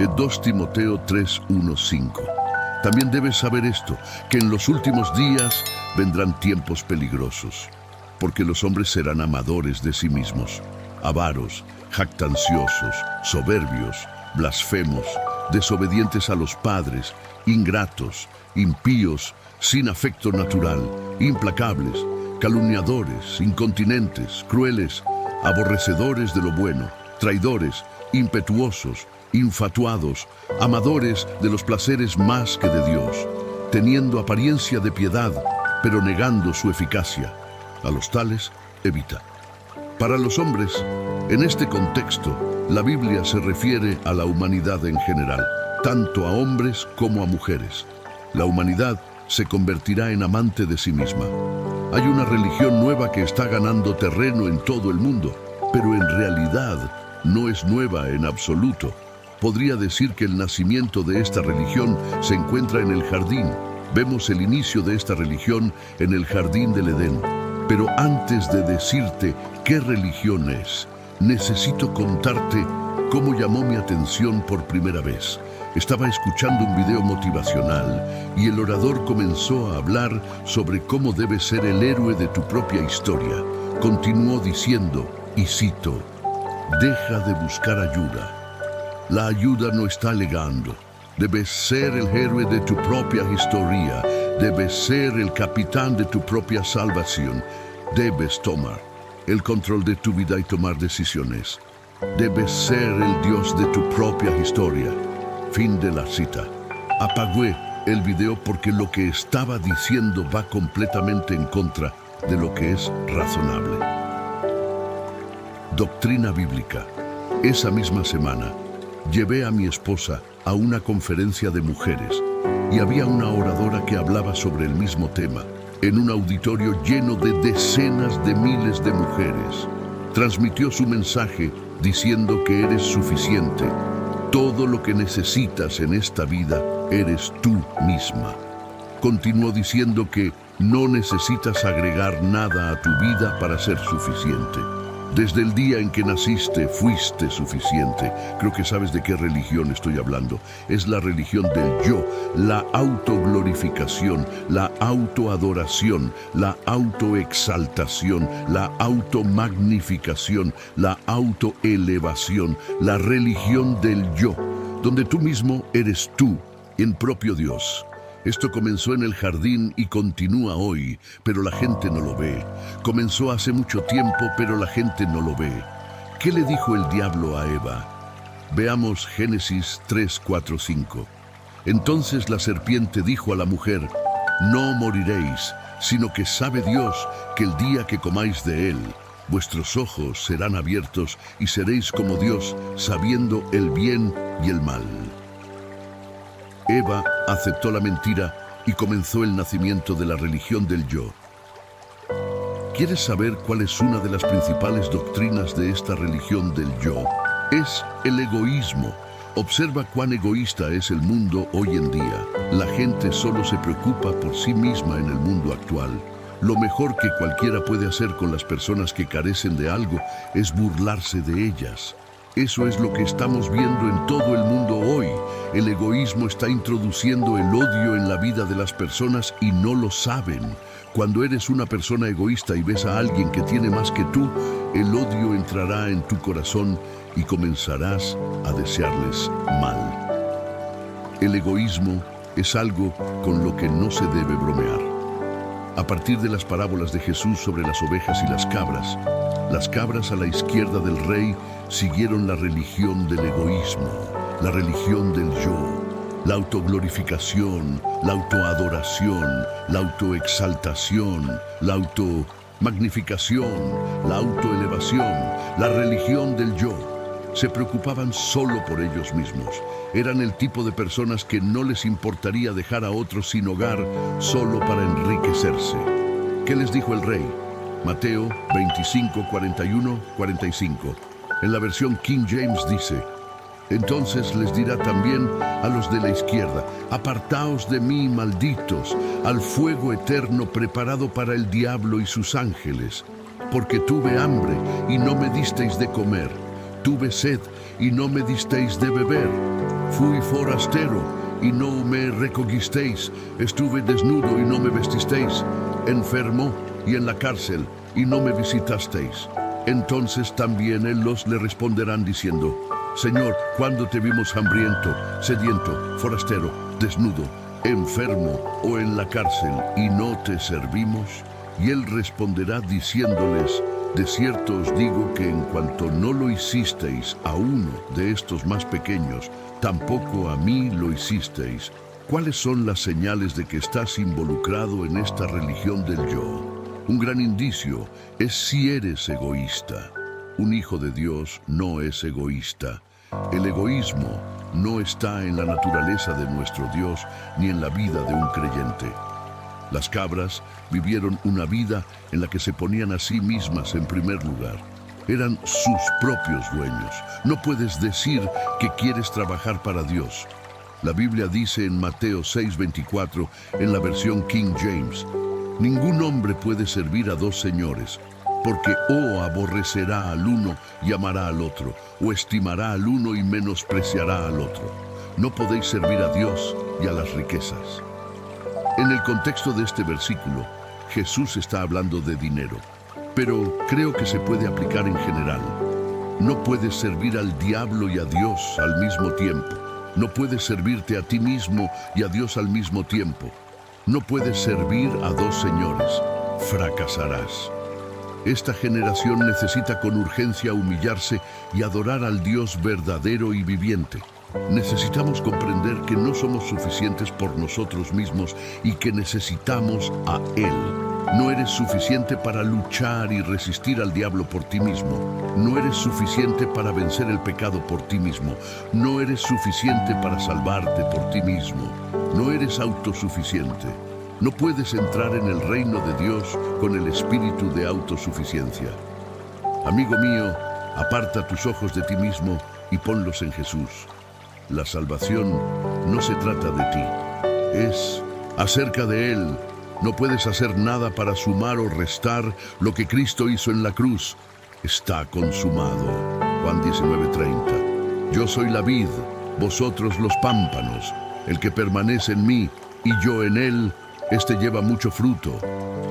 2 Timoteo 3:1-5. También debes saber esto, que en los últimos días vendrán tiempos peligrosos, porque los hombres serán amadores de sí mismos, avaros, jactanciosos, soberbios, blasfemos, desobedientes a los padres, ingratos, impíos, sin afecto natural, implacables, calumniadores, incontinentes, crueles, aborrecedores de lo bueno, traidores, impetuosos, infatuados, amadores de los placeres más que de Dios, teniendo apariencia de piedad, pero negando su eficacia. A los tales, evita. Para los hombres, en este contexto, la Biblia se refiere a la humanidad en general, tanto a hombres como a mujeres. La humanidad se convertirá en amante de sí misma. Hay una religión nueva que está ganando terreno en todo el mundo, pero en realidad no es nueva en absoluto. Podría decir que el nacimiento de esta religión se encuentra en el jardín. Vemos el inicio de esta religión en el jardín del Edén. Pero antes de decirte qué religión es, necesito contarte cómo llamó mi atención por primera vez. Estaba escuchando un video motivacional y el orador comenzó a hablar sobre cómo debes ser el héroe de tu propia historia. Continuó diciendo, y cito, deja de buscar ayuda. La ayuda no está llegando. Debes ser el héroe de tu propia historia. Debes ser el capitán de tu propia salvación. Debes tomar el control de tu vida y tomar decisiones. Debes ser el Dios de tu propia historia. Fin de la cita. Apagué el video porque lo que estaba diciendo va completamente en contra de lo que es razonable. Doctrina bíblica. Esa misma semana, llevé a mi esposa a una conferencia de mujeres y había una oradora que hablaba sobre el mismo tema, en un auditorio lleno de decenas de miles de mujeres. Transmitió su mensaje diciendo que eres suficiente. Todo lo que necesitas en esta vida eres tú misma. Continuó diciendo que no necesitas agregar nada a tu vida para ser suficiente. Desde el día en que naciste, fuiste suficiente. Creo que sabes de qué religión estoy hablando. Es la religión del yo, la autoglorificación, la autoadoración, la autoexaltación, la automagnificación, la autoelevación, la religión del yo, donde tú mismo eres tú, en propio Dios. Esto comenzó en el jardín y continúa hoy, pero la gente no lo ve. Comenzó hace mucho tiempo, pero la gente no lo ve. ¿Qué le dijo el diablo a Eva? Veamos Génesis 3, 4, 5. Entonces la serpiente dijo a la mujer, no moriréis, sino que sabe Dios que el día que comáis de él, vuestros ojos serán abiertos y seréis como Dios, sabiendo el bien y el mal. Eva aceptó la mentira y comenzó el nacimiento de la religión del yo. ¿Quieres saber cuál es una de las principales doctrinas de esta religión del yo? Es el egoísmo. Observa cuán egoísta es el mundo hoy en día. La gente solo se preocupa por sí misma en el mundo actual. Lo mejor que cualquiera puede hacer con las personas que carecen de algo es burlarse de ellas. Eso es lo que estamos viendo en todo el mundo hoy. El egoísmo está introduciendo el odio en la vida de las personas y no lo saben. Cuando eres una persona egoísta y ves a alguien que tiene más que tú, el odio entrará en tu corazón y comenzarás a desearles mal. El egoísmo es algo con lo que no se debe bromear. A partir de las parábolas de Jesús sobre las ovejas y las cabras a la izquierda del rey siguieron la religión del egoísmo, la religión del yo, la autoglorificación, la autoadoración, la autoexaltación, la automagnificación, la autoelevación, la religión del yo. Se preocupaban solo por ellos mismos. Eran el tipo de personas que no les importaría dejar a otros sin hogar solo para enriquecerse. ¿Qué les dijo el rey? Mateo 25, 41, 45. En la versión King James dice, entonces les dirá también a los de la izquierda, apartaos de mí, malditos, al fuego eterno preparado para el diablo y sus ángeles, porque tuve hambre y no me disteis de comer, tuve sed y no me disteis de beber, Fui forastero y no me recogisteis, estuve desnudo y no me vestisteis, enfermo y en la cárcel y no me visitasteis. Entonces también ellos le responderán diciendo: Señor, ¿cuándo te vimos hambriento, sediento, forastero, desnudo, enfermo o en la cárcel y no te servimos? Y él responderá diciéndoles: de cierto os digo que en cuanto no lo hicisteis a uno de estos más pequeños, tampoco a mí lo hicisteis. ¿Cuáles son las señales de que estás involucrado en esta religión del yo? Un gran indicio es si eres egoísta. Un hijo de Dios no es egoísta. El egoísmo no está en la naturaleza de nuestro Dios ni en la vida de un creyente. Las cabras vivieron una vida en la que se ponían a sí mismas en primer lugar. Eran sus propios dueños. No puedes decir que quieres trabajar para Dios. La Biblia dice en Mateo 6:24, en la versión King James: ningún hombre puede servir a dos señores, porque o aborrecerá al uno y amará al otro, o estimará al uno y menospreciará al otro. No podéis servir a Dios y a las riquezas. En el contexto de este versículo, Jesús está hablando de dinero, pero creo que se puede aplicar en general. No puedes servir al diablo y a Dios al mismo tiempo. No puedes servirte a ti mismo y a Dios al mismo tiempo. No puedes servir a dos señores. Fracasarás. Esta generación necesita con urgencia humillarse y adorar al Dios verdadero y viviente. Necesitamos comprender que no somos suficientes por nosotros mismos y que necesitamos a Él. No eres suficiente para luchar y resistir al diablo por ti mismo. No eres suficiente para vencer el pecado por ti mismo. No eres suficiente para salvarte por ti mismo. No eres autosuficiente. No puedes entrar en el reino de Dios con el espíritu de autosuficiencia. Amigo mío, aparta tus ojos de ti mismo y ponlos en Jesús. La salvación no se trata de ti, es acerca de Él. No puedes hacer nada para sumar o restar lo que Cristo hizo en la cruz. Está consumado. Juan 19:30. Yo soy la vid, vosotros los pámpanos. El que permanece en mí y yo en él, este lleva mucho fruto,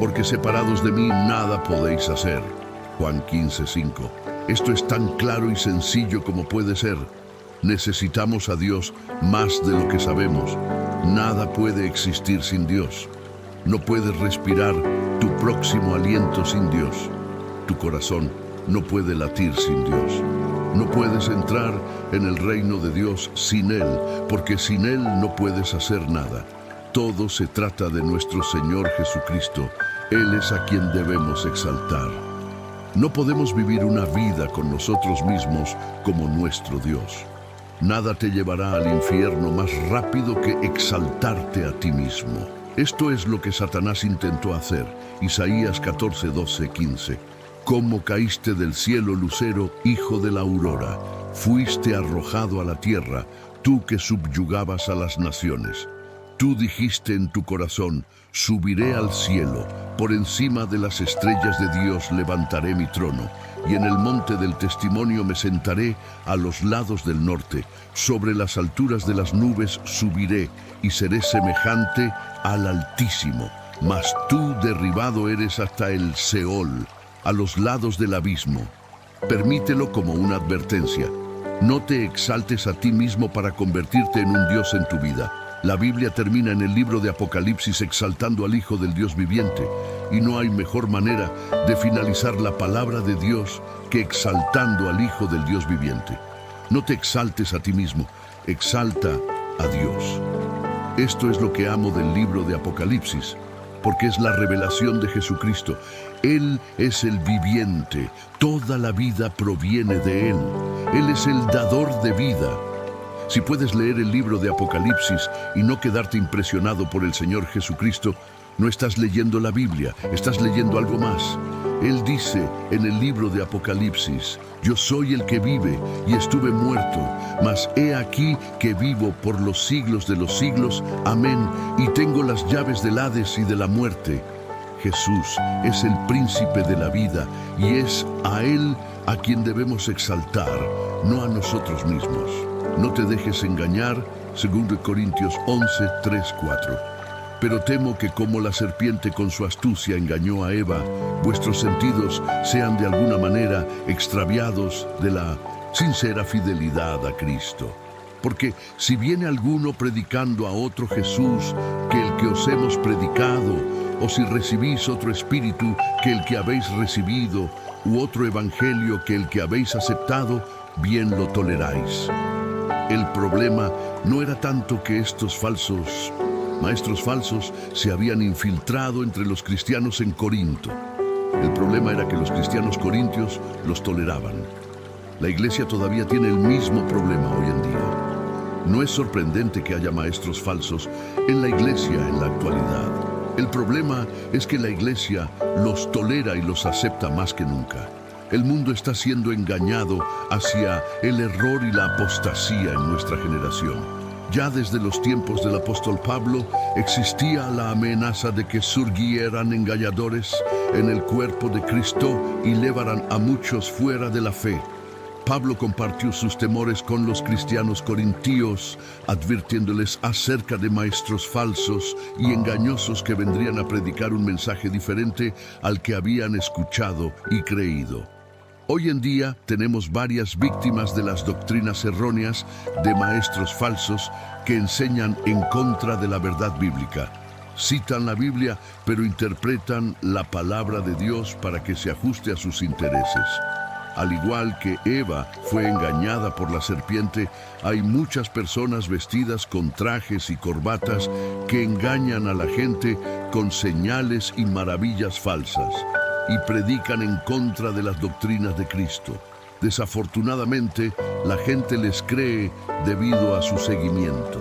porque separados de mí nada podéis hacer. Juan 15:5. Esto es tan claro y sencillo como puede ser. Necesitamos a Dios más de lo que sabemos. Nada puede existir sin Dios. No puedes respirar tu próximo aliento sin Dios. Tu corazón no puede latir sin Dios. No puedes entrar en el reino de Dios sin Él, porque sin Él no puedes hacer nada. Todo se trata de nuestro Señor Jesucristo. Él es a quien debemos exaltar. No podemos vivir una vida con nosotros mismos como nuestro Dios. Nada te llevará al infierno más rápido que exaltarte a ti mismo. Esto es lo que Satanás intentó hacer. Isaías 14:12-15. ¿Cómo caíste del cielo, lucero, hijo de la aurora? Fuiste arrojado a la tierra, tú que subyugabas a las naciones. Tú dijiste en tu corazón: subiré al cielo, por encima de las estrellas de Dios levantaré mi trono, y en el monte del testimonio me sentaré a los lados del norte, sobre las alturas de las nubes subiré, y seré semejante al Altísimo. Mas tú derribado eres hasta el Seol, a los lados del abismo. Permítelo como una advertencia. No te exaltes a ti mismo para convertirte en un Dios en tu vida. La Biblia termina en el libro de Apocalipsis exaltando al Hijo del Dios viviente, y no hay mejor manera de finalizar la palabra de Dios que exaltando al Hijo del Dios viviente. No te exaltes a ti mismo, exalta a Dios. Esto es lo que amo del libro de Apocalipsis, porque es la revelación de Jesucristo. Él es el viviente, toda la vida proviene de Él. Él es el dador de vida. Si puedes leer el libro de Apocalipsis y no quedarte impresionado por el Señor Jesucristo, no estás leyendo la Biblia, estás leyendo algo más. Él dice en el libro de Apocalipsis: yo soy el que vive y estuve muerto, mas he aquí que vivo por los siglos de los siglos. Amén. Y tengo las llaves del Hades y de la muerte. Jesús es el príncipe de la vida y es a Él a quien debemos exaltar, no a nosotros mismos. No te dejes engañar, 2 Corintios 11, 3, 4. Pero temo que como la serpiente con su astucia engañó a Eva, vuestros sentidos sean de alguna manera extraviados de la sincera fidelidad a Cristo. Porque si viene alguno predicando a otro Jesús que el que os hemos predicado, o si recibís otro espíritu que el que habéis recibido, u otro evangelio que el que habéis aceptado, bien lo toleráis. El problema no era tanto que estos maestros falsos se habían infiltrado entre los cristianos en Corinto. El problema era que los cristianos corintios los toleraban. La iglesia todavía tiene el mismo problema hoy en día. No es sorprendente que haya maestros falsos en la iglesia en la actualidad. El problema es que la iglesia los tolera y los acepta más que nunca. El mundo está siendo engañado hacia el error y la apostasía en nuestra generación. Ya desde los tiempos del apóstol Pablo existía la amenaza de que surgieran engañadores en el cuerpo de Cristo y llevaran a muchos fuera de la fe. Pablo compartió sus temores con los cristianos corintios, advirtiéndoles acerca de maestros falsos y engañosos que vendrían a predicar un mensaje diferente al que habían escuchado y creído. Hoy en día tenemos varias víctimas de las doctrinas erróneas de maestros falsos que enseñan en contra de la verdad bíblica. Citan la Biblia, pero interpretan la palabra de Dios para que se ajuste a sus intereses. Al igual que Eva fue engañada por la serpiente, hay muchas personas vestidas con trajes y corbatas que engañan a la gente con señales y maravillas falsas y predican en contra de las doctrinas de Cristo. Desafortunadamente, la gente les cree debido a su seguimiento.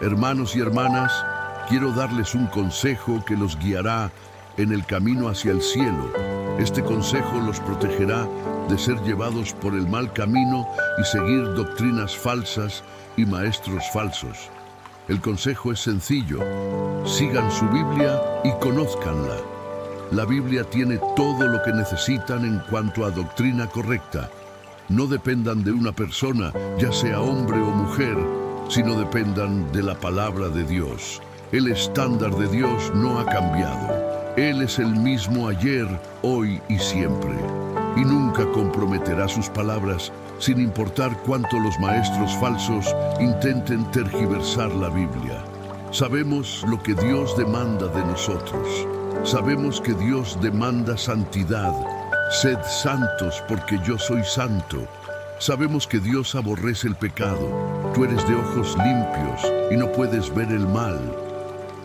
Hermanos y hermanas, quiero darles un consejo que los guiará en el camino hacia el cielo. Este consejo los protegerá de ser llevados por el mal camino y seguir doctrinas falsas y maestros falsos. El consejo es sencillo: sigan su Biblia y conózcanla. La Biblia tiene todo lo que necesitan en cuanto a doctrina correcta. No dependan de una persona, ya sea hombre o mujer, sino dependan de la palabra de Dios. El estándar de Dios no ha cambiado. Él es el mismo ayer, hoy y siempre. Y nunca comprometerá sus palabras, sin importar cuánto los maestros falsos intenten tergiversar la Biblia. Sabemos lo que Dios demanda de nosotros. Sabemos que Dios demanda santidad. Sed santos porque yo soy santo. Sabemos que Dios aborrece el pecado. Tú eres de ojos limpios y no puedes ver el mal.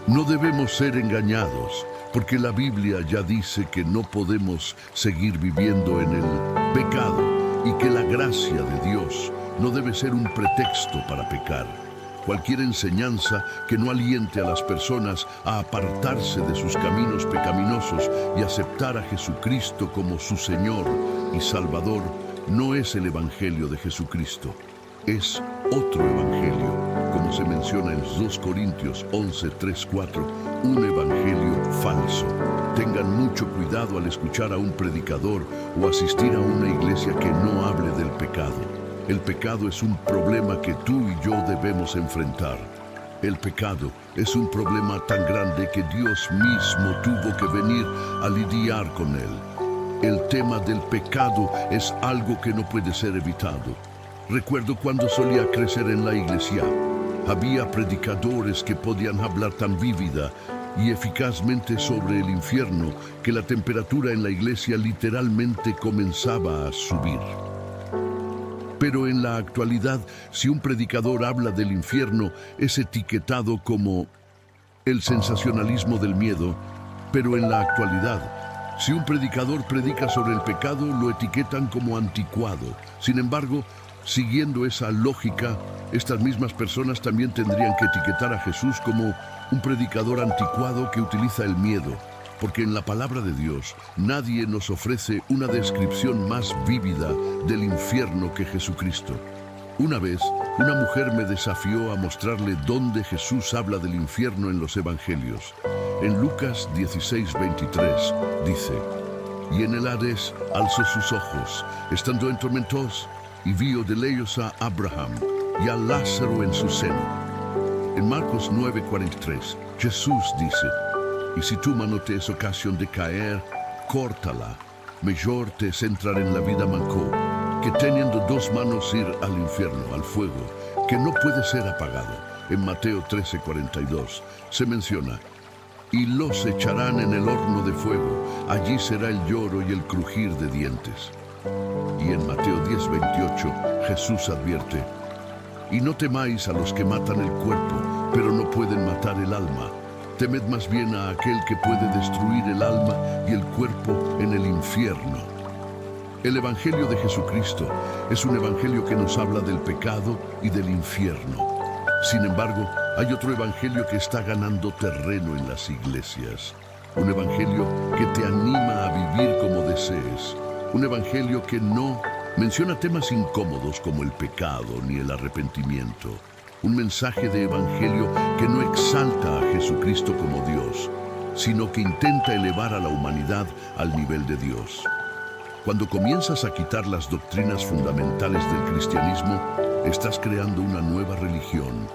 No debemos ser engañados, porque la Biblia ya dice que no podemos seguir viviendo en el pecado y que la gracia de Dios no debe ser un pretexto para pecar. Cualquier enseñanza que no aliente a las personas a apartarse de sus caminos pecaminosos y aceptar a Jesucristo como su Señor y Salvador no es el Evangelio de Jesucristo. Es otro evangelio, como se menciona en 2 Corintios 11, 3, 4, un evangelio falso. Tengan mucho cuidado al escuchar a un predicador o asistir a una iglesia que no hable del pecado. El pecado es un problema que tú y yo debemos enfrentar. El pecado es un problema tan grande que Dios mismo tuvo que venir a lidiar con él. El tema del pecado es algo que no puede ser evitado. Recuerdo cuando solía crecer en la iglesia. Había predicadores que podían hablar tan vívida y eficazmente sobre el infierno que la temperatura en la iglesia literalmente comenzaba a subir. Pero en la actualidad, si un predicador habla del infierno, es etiquetado como el sensacionalismo del miedo. Pero en la actualidad, si un predicador predica sobre el pecado, lo etiquetan como anticuado. Sin embargo, siguiendo esa lógica, estas mismas personas también tendrían que etiquetar a Jesús como un predicador anticuado que utiliza el miedo, porque en la palabra de Dios nadie nos ofrece una descripción más vívida del infierno que Jesucristo. Una vez, una mujer me desafió a mostrarle dónde Jesús habla del infierno en los evangelios. En Lucas 16:23 dice: «Y en el Hades alzó sus ojos, estando en tormentos, y vio de lejos a Abraham y a Lázaro en su seno. En Marcos 9:43, Jesús dice, y si tu mano te es ocasión de caer, córtala. Mejor te es entrar en la vida manco, que teniendo dos manos ir al infierno, al fuego, que no puede ser apagado. En Mateo 13:42 se menciona, y los echarán en el horno de fuego, allí será el lloro y el crujir de dientes. Y en Mateo 10:28 Jesús advierte, y no temáis a los que matan el cuerpo, pero no pueden matar el alma. Temed más bien a aquel que puede destruir el alma y el cuerpo en el infierno. El Evangelio de Jesucristo es un evangelio que nos habla del pecado y del infierno. Sin embargo, hay otro evangelio que está ganando terreno en las iglesias. Un evangelio que te anima a vivir como desees. Un evangelio que no menciona temas incómodos como el pecado ni el arrepentimiento. Un mensaje de evangelio que no exalta a Jesucristo como Dios, sino que intenta elevar a la humanidad al nivel de Dios. Cuando comienzas a quitar las doctrinas fundamentales del cristianismo, estás creando una nueva religión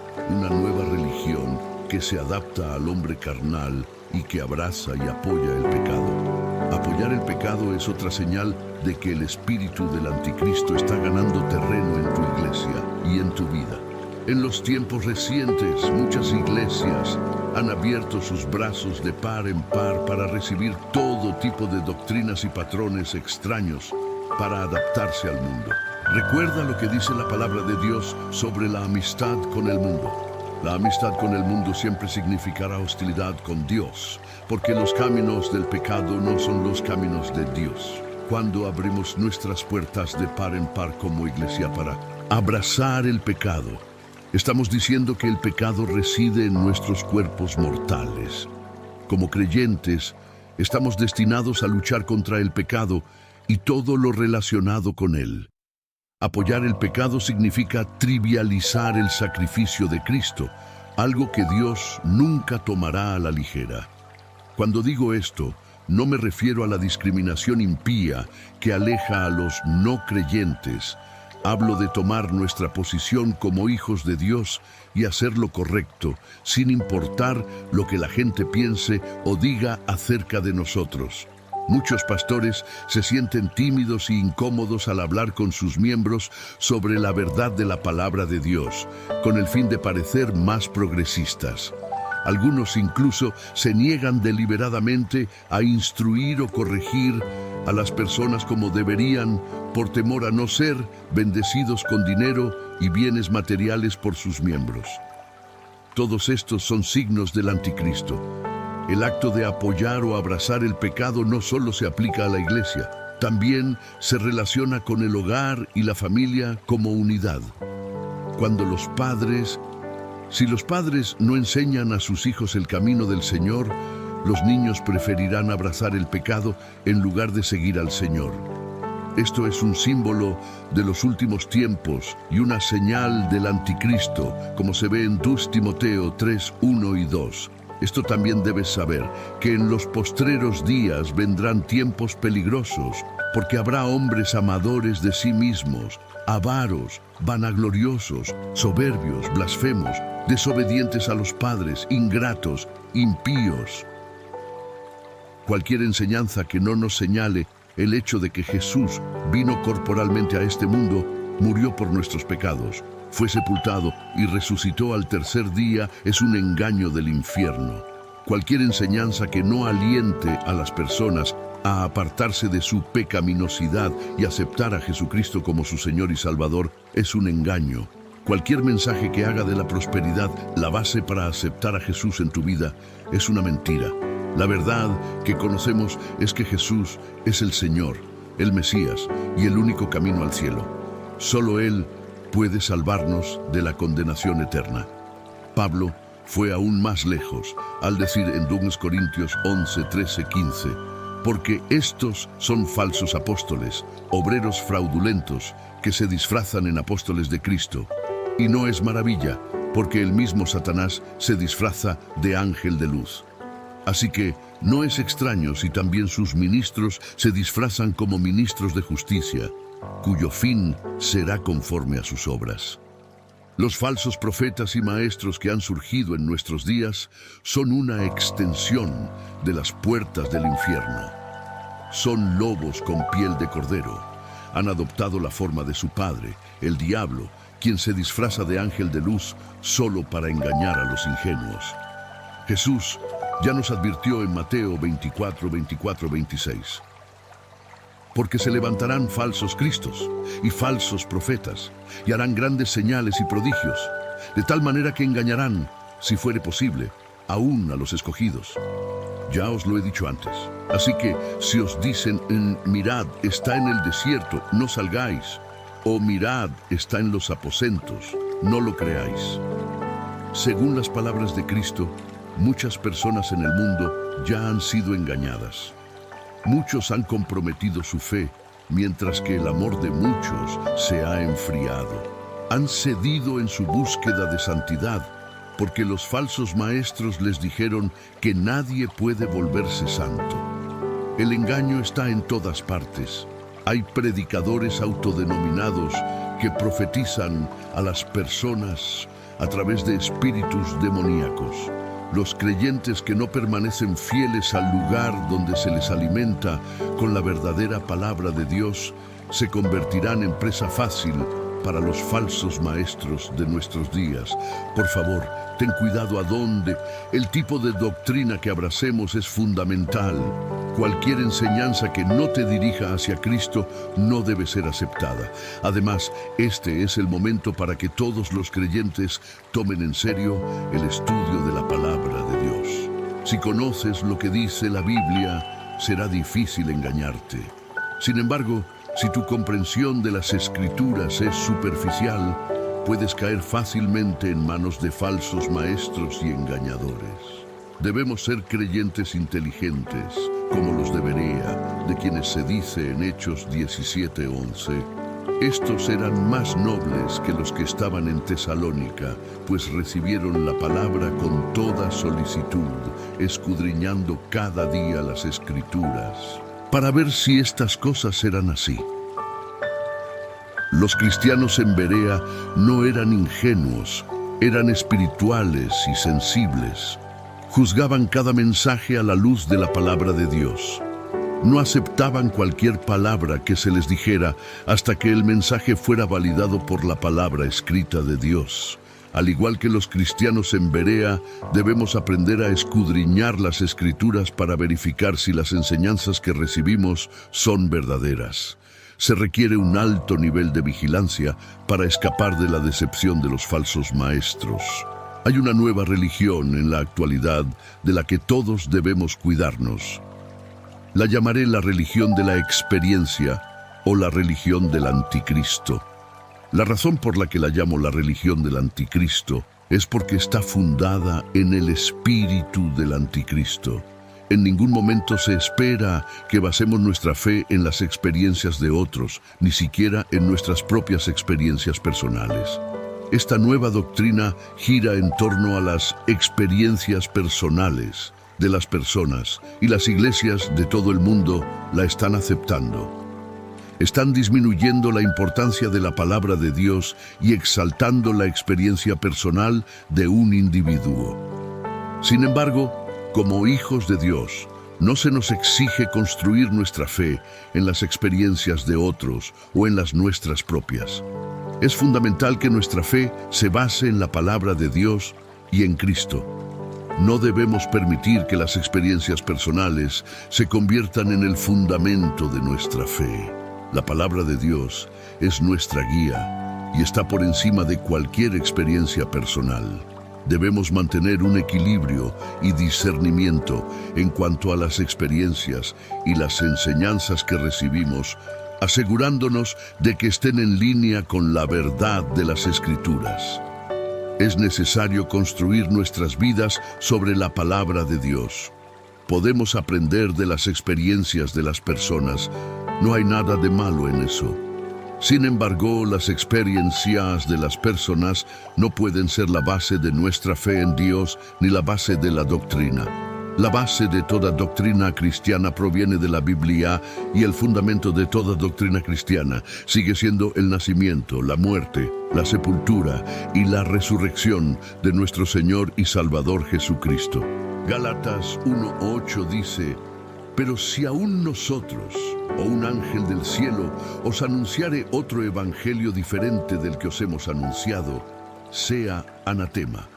que se adapta al hombre carnal y que abraza y apoya el pecado. Apoyar el pecado es otra señal de que el espíritu del anticristo está ganando terreno en tu iglesia y en tu vida. En los tiempos recientes, muchas iglesias han abierto sus brazos de par en par para recibir todo tipo de doctrinas y patrones extraños para adaptarse al mundo. Recuerda lo que dice la palabra de Dios sobre la amistad con el mundo. La amistad con el mundo siempre significará hostilidad con Dios, porque los caminos del pecado no son los caminos de Dios. Cuando abrimos nuestras puertas de par en par como iglesia para abrazar el pecado, estamos diciendo que el pecado reside en nuestros cuerpos mortales. Como creyentes, estamos destinados a luchar contra el pecado y todo lo relacionado con él. Apoyar el pecado significa trivializar el sacrificio de Cristo, algo que Dios nunca tomará a la ligera. Cuando digo esto, no me refiero a la discriminación impía que aleja a los no creyentes. Hablo de tomar nuestra posición como hijos de Dios y hacer lo correcto, sin importar lo que la gente piense o diga acerca de nosotros. Muchos pastores se sienten tímidos e incómodos al hablar con sus miembros sobre la verdad de la palabra de Dios, con el fin de parecer más progresistas. Algunos incluso se niegan deliberadamente a instruir o corregir a las personas como deberían por temor a no ser bendecidos con dinero y bienes materiales por sus miembros. Todos estos son signos del anticristo. El acto de apoyar o abrazar el pecado no solo se aplica a la iglesia, también se relaciona con el hogar y la familia como unidad. Si los padres no enseñan a sus hijos el camino del Señor, los niños preferirán abrazar el pecado en lugar de seguir al Señor. Esto es un símbolo de los últimos tiempos y una señal del anticristo, como se ve en 2 Timoteo 3, 1 y 2. Esto también debes saber, que en los postreros días vendrán tiempos peligrosos, porque habrá hombres amadores de sí mismos, avaros, vanagloriosos, soberbios, blasfemos, desobedientes a los padres, ingratos, impíos. Cualquier enseñanza que no nos señale el hecho de que Jesús vino corporalmente a este mundo, murió por nuestros pecados, fue sepultado y resucitó al tercer día es un engaño del infierno. Cualquier enseñanza que no aliente a las personas a apartarse de su pecaminosidad y aceptar a Jesucristo como su Señor y Salvador es un engaño. Cualquier mensaje que haga de la prosperidad la base para aceptar a Jesús en tu vida es una mentira. La verdad que conocemos es que Jesús es el Señor, el Mesías y el único camino al cielo. Solo Él puede salvarnos de la condenación eterna. Pablo fue aún más lejos al decir en 2 Corintios 11, 13, 15, porque estos son falsos apóstoles, obreros fraudulentos, que se disfrazan en apóstoles de Cristo. Y no es maravilla, porque el mismo Satanás se disfraza de ángel de luz. Así que no es extraño si también sus ministros se disfrazan como ministros de justicia, cuyo fin será conforme a sus obras. Los falsos profetas y maestros que han surgido en nuestros días son una extensión de las puertas del infierno. Son lobos con piel de cordero. Han adoptado la forma de su padre, el diablo, quien se disfraza de ángel de luz solo para engañar a los ingenuos. Jesús ya nos advirtió en Mateo 24, 26. Porque se levantarán falsos cristos y falsos profetas, y harán grandes señales y prodigios, de tal manera que engañarán, si fuere posible, aún a los escogidos. Ya os lo he dicho antes. Así que si os dicen, mirad, está en el desierto, no salgáis, o mirad, está en los aposentos, no lo creáis. Según las palabras de Cristo, muchas personas en el mundo ya han sido engañadas. Muchos han comprometido su fe, mientras que el amor de muchos se ha enfriado. Han cedido en su búsqueda de santidad, porque los falsos maestros les dijeron que nadie puede volverse santo. El engaño está en todas partes. Hay predicadores autodenominados que profetizan a las personas a través de espíritus demoníacos. Los creyentes que no permanecen fieles al lugar donde se les alimenta con la verdadera palabra de Dios se convertirán en presa fácil para los falsos maestros de nuestros días. Por favor, ten cuidado a dónde. El tipo de doctrina que abracemos es fundamental. Cualquier enseñanza que no te dirija hacia Cristo no debe ser aceptada. Además, este es el momento para que todos los creyentes tomen en serio el estudio de la palabra de Dios. Si conoces lo que dice la Biblia, será difícil engañarte. Sin embargo, si tu comprensión de las Escrituras es superficial, puedes caer fácilmente en manos de falsos maestros y engañadores. Debemos ser creyentes inteligentes, como los de Berea, de quienes se dice en Hechos 17:11. Estos eran más nobles que los que estaban en Tesalónica, pues recibieron la palabra con toda solicitud, escudriñando cada día las Escrituras, para ver si estas cosas eran así. Los cristianos en Berea no eran ingenuos, eran espirituales y sensibles. Juzgaban cada mensaje a la luz de la palabra de Dios. No aceptaban cualquier palabra que se les dijera hasta que el mensaje fuera validado por la palabra escrita de Dios. Al igual que los cristianos en Berea, debemos aprender a escudriñar las Escrituras para verificar si las enseñanzas que recibimos son verdaderas. Se requiere un alto nivel de vigilancia para escapar de la decepción de los falsos maestros. Hay una nueva religión en la actualidad de la que todos debemos cuidarnos. La llamaré la religión de la experiencia o la religión del anticristo. La razón por la que la llamo la religión del anticristo es porque está fundada en el espíritu del anticristo. En ningún momento se espera que basemos nuestra fe en las experiencias de otros, ni siquiera en nuestras propias experiencias personales. Esta nueva doctrina gira en torno a las experiencias personales de las personas, y las iglesias de todo el mundo la están aceptando. Están disminuyendo la importancia de la palabra de Dios y exaltando la experiencia personal de un individuo. Sin embargo, como hijos de Dios, no se nos exige construir nuestra fe en las experiencias de otros o en las nuestras propias. Es fundamental que nuestra fe se base en la palabra de Dios y en Cristo. No debemos permitir que las experiencias personales se conviertan en el fundamento de nuestra fe. La palabra de Dios es nuestra guía y está por encima de cualquier experiencia personal. Debemos mantener un equilibrio y discernimiento en cuanto a las experiencias y las enseñanzas que recibimos, asegurándonos de que estén en línea con la verdad de las Escrituras. Es necesario construir nuestras vidas sobre la palabra de Dios. Podemos aprender de las experiencias de las personas. No hay nada de malo en eso. Sin embargo, las experiencias de las personas no pueden ser la base de nuestra fe en Dios ni la base de la doctrina. La base de toda doctrina cristiana proviene de la Biblia y el fundamento de toda doctrina cristiana sigue siendo el nacimiento, la muerte, la sepultura y la resurrección de nuestro Señor y Salvador Jesucristo. Gálatas 1:8 dice: pero si aún nosotros, o un ángel del cielo, os anunciare otro evangelio diferente del que os hemos anunciado, sea anatema.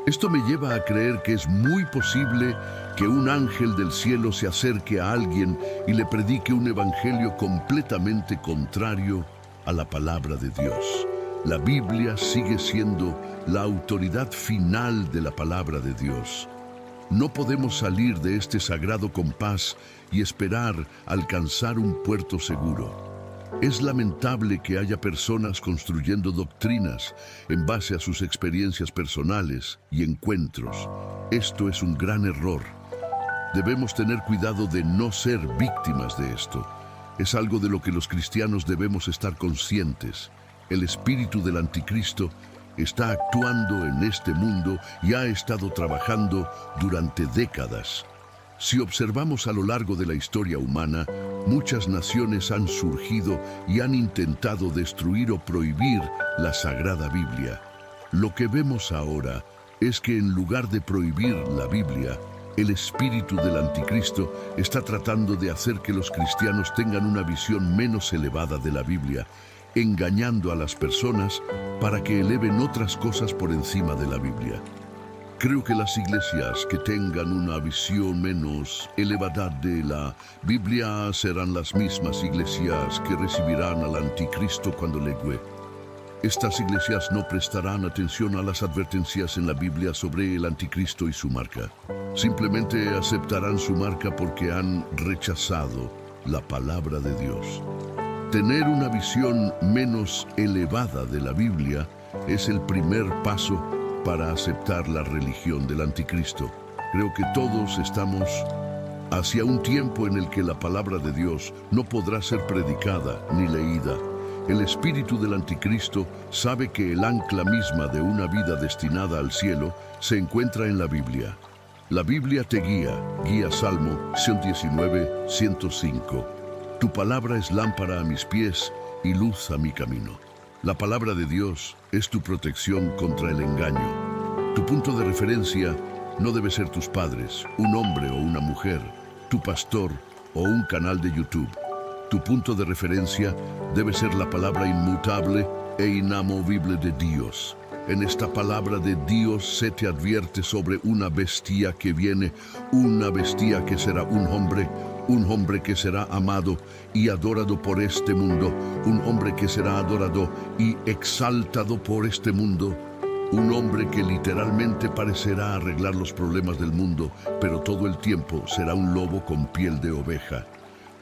Esto me lleva a creer que es muy posible que un ángel del cielo se acerque a alguien y le predique un evangelio completamente contrario a la palabra de Dios. La Biblia sigue siendo la autoridad final de la palabra de Dios. No podemos salir de este sagrado compás y esperar alcanzar un puerto seguro. Es lamentable que haya personas construyendo doctrinas en base a sus experiencias personales y encuentros. Esto es un gran error. Debemos tener cuidado de no ser víctimas de esto. Es algo de lo que los cristianos debemos estar conscientes. El espíritu del anticristo está actuando en este mundo y ha estado trabajando durante décadas. Si observamos a lo largo de la historia humana, muchas naciones han surgido y han intentado destruir o prohibir la Sagrada Biblia. Lo que vemos ahora es que en lugar de prohibir la Biblia, el espíritu del anticristo está tratando de hacer que los cristianos tengan una visión menos elevada de la Biblia, engañando a las personas para que eleven otras cosas por encima de la Biblia. Creo que las iglesias que tengan una visión menos elevada de la Biblia serán las mismas iglesias que recibirán al anticristo cuando llegue. Estas iglesias no prestarán atención a las advertencias en la Biblia sobre el anticristo y su marca. Simplemente aceptarán su marca porque han rechazado la palabra de Dios. Tener una visión menos elevada de la Biblia es el primer paso para aceptar la religión del anticristo. Creo que todos estamos hacia un tiempo en el que la palabra de Dios no podrá ser predicada ni leída. El espíritu del anticristo sabe que el ancla misma de una vida destinada al cielo se encuentra en la Biblia. La Biblia te guía Salmo 119, 105. Tu palabra es lámpara a mis pies y luz a mi camino. La palabra de Dios es tu protección contra el engaño. Tu punto de referencia no debe ser tus padres, un hombre o una mujer, tu pastor o un canal de YouTube. Tu punto de referencia debe ser la palabra inmutable e inamovible de Dios. En esta palabra de Dios se te advierte sobre una bestia que viene, una bestia que será un hombre que será amado y adorado por este mundo, un hombre que será adorado y exaltado por este mundo, un hombre que literalmente parecerá arreglar los problemas del mundo, pero todo el tiempo será un lobo con piel de oveja.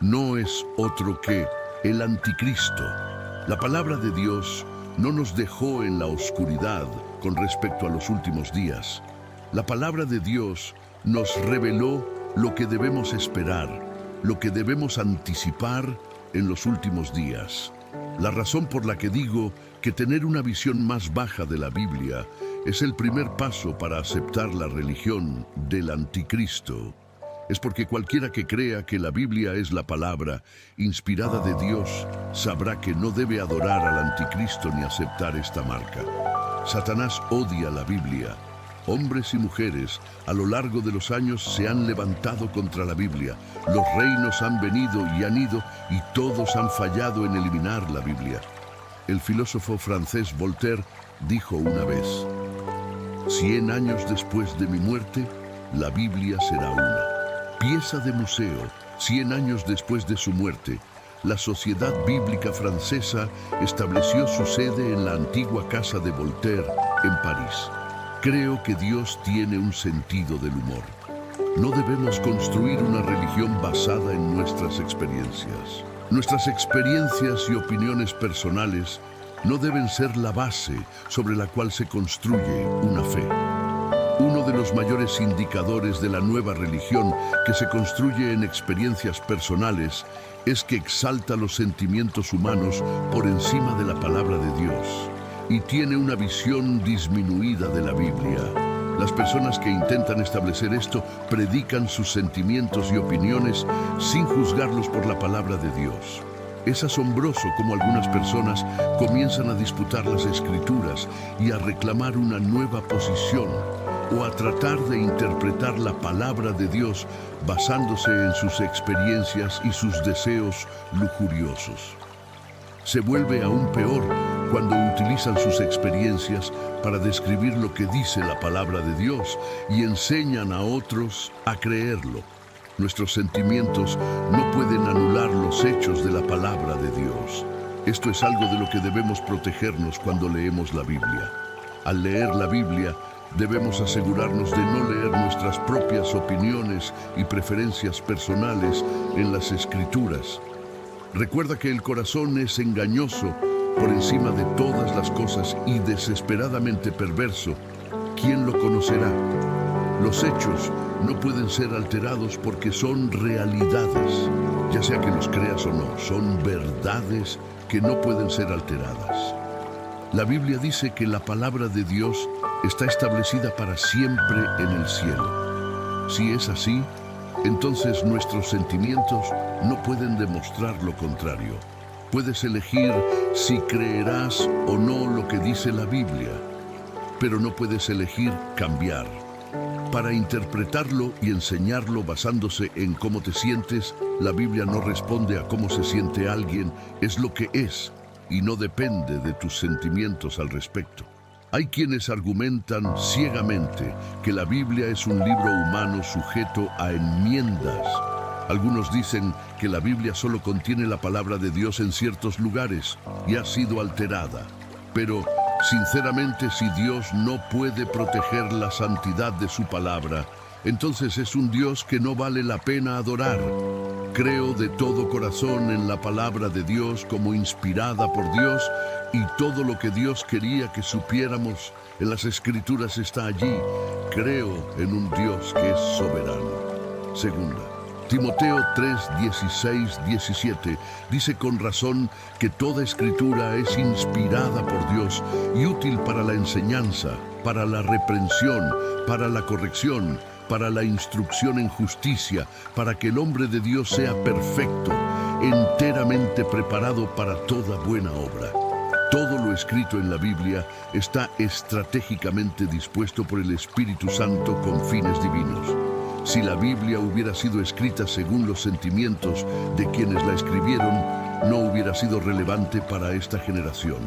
No es otro que el anticristo. La palabra de Dios no nos dejó en la oscuridad con respecto a los últimos días. La palabra de Dios nos reveló lo que debemos esperar, lo que debemos anticipar en los últimos días. La razón por la que digo que tener una visión más baja de la Biblia es el primer paso para aceptar la religión del anticristo es porque cualquiera que crea que la Biblia es la palabra inspirada de Dios sabrá que no debe adorar al anticristo ni aceptar esta marca. Satanás odia la Biblia. Hombres y mujeres a lo largo de los años se han levantado contra la Biblia. Los reinos han venido y han ido y todos han fallado en eliminar la Biblia. El filósofo francés Voltaire dijo una vez: 100 años después de mi muerte, la Biblia será una pieza de museo. 100 años después de su muerte, la Sociedad Bíblica Francesa estableció su sede en la antigua casa de Voltaire, en París. Creo que Dios tiene un sentido del humor. No debemos construir una religión basada en nuestras experiencias. Nuestras experiencias y opiniones personales no deben ser la base sobre la cual se construye una fe. Uno de los mayores indicadores de la nueva religión que se construye en experiencias personales es que exalta los sentimientos humanos por encima de la palabra de Dios y tiene una visión disminuida de la Biblia. Las personas que intentan establecer esto predican sus sentimientos y opiniones sin juzgarlos por la palabra de Dios. Es asombroso cómo algunas personas comienzan a disputar las Escrituras y a reclamar una nueva posición o a tratar de interpretar la palabra de Dios basándose en sus experiencias y sus deseos lujuriosos. Se vuelve aún peor cuando utilizan sus experiencias para describir lo que dice la palabra de Dios y enseñan a otros a creerlo. Nuestros sentimientos no pueden anular los hechos de la palabra de Dios. Esto es algo de lo que debemos protegernos cuando leemos la Biblia. Al leer la Biblia, debemos asegurarnos de no leer nuestras propias opiniones y preferencias personales en las Escrituras. Recuerda que el corazón es engañoso por encima de todas las cosas y desesperadamente perverso. ¿Quién lo conocerá? Los hechos no pueden ser alterados porque son realidades, ya sea que los creas o no, son verdades que no pueden ser alteradas. La Biblia dice que la palabra de Dios está establecida para siempre en el cielo. Si es así, entonces nuestros sentimientos no pueden demostrar lo contrario. Puedes elegir si creerás o no lo que dice la Biblia, pero no puedes elegir cambiar. Para interpretarlo y enseñarlo basándose en cómo te sientes, la Biblia no responde a cómo se siente alguien, es lo que es, y no depende de tus sentimientos al respecto. Hay quienes argumentan ciegamente que la Biblia es un libro humano sujeto a enmiendas. Algunos dicen que la Biblia solo contiene la palabra de Dios en ciertos lugares y ha sido alterada. Pero, sinceramente, si Dios no puede proteger la santidad de su palabra, entonces es un Dios que no vale la pena adorar. Creo de todo corazón en la palabra de Dios como inspirada por Dios, y todo lo que Dios quería que supiéramos en las Escrituras está allí. Creo en un Dios que es soberano. Segunda, Timoteo 3, 16, 17 dice con razón que toda Escritura es inspirada por Dios y útil para la enseñanza, para la reprensión, para la corrección, para la instrucción en justicia, para que el hombre de Dios sea perfecto, enteramente preparado para toda buena obra. Todo lo escrito en la Biblia está estratégicamente dispuesto por el Espíritu Santo con fines divinos. Si la Biblia hubiera sido escrita según los sentimientos de quienes la escribieron, no hubiera sido relevante para esta generación.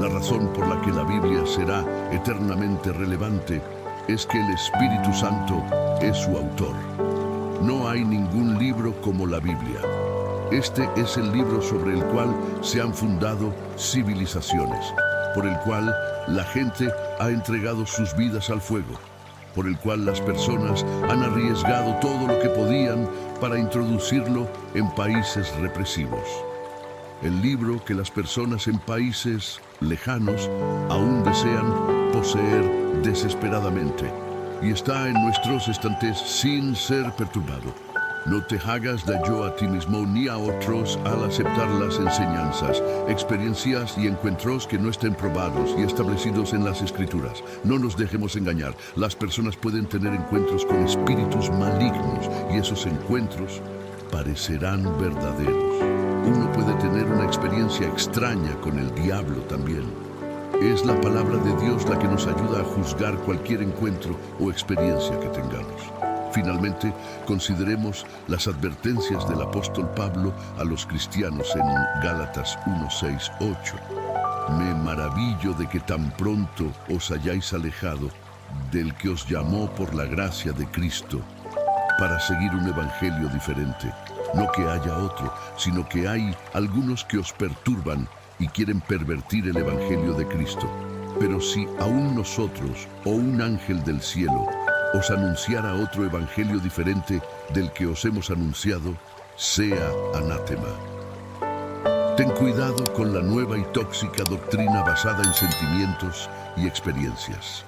La razón por la que la Biblia será eternamente relevante es que el Espíritu Santo es su autor. No hay ningún libro como la Biblia. Este es el libro sobre el cual se han fundado civilizaciones, por el cual la gente ha entregado sus vidas al fuego, por el cual las personas han arriesgado todo lo que podían para introducirlo en países represivos. El libro que las personas en países lejanos aún desean poseer desesperadamente, y está en nuestros estantes sin ser perturbado. No te hagas daño a ti mismo ni a otros al aceptar las enseñanzas, experiencias y encuentros que no estén probados y establecidos en las Escrituras. No nos dejemos engañar. Las personas pueden tener encuentros con espíritus malignos y esos encuentros parecerán verdaderos. Uno puede tener una experiencia extraña con el diablo también. Es la palabra de Dios la que nos ayuda a juzgar cualquier encuentro o experiencia que tengamos. Finalmente, consideremos las advertencias del apóstol Pablo a los cristianos en Gálatas 1, 6, 8. Me maravillo de que tan pronto os hayáis alejado del que os llamó por la gracia de Cristo para seguir un evangelio diferente. No que haya otro, sino que hay algunos que os perturban y quieren pervertir el evangelio de Cristo. Pero si aún nosotros o un ángel del cielo os anunciara otro evangelio diferente del que os hemos anunciado, sea anátema. Ten cuidado con la nueva y tóxica doctrina basada en sentimientos y experiencias.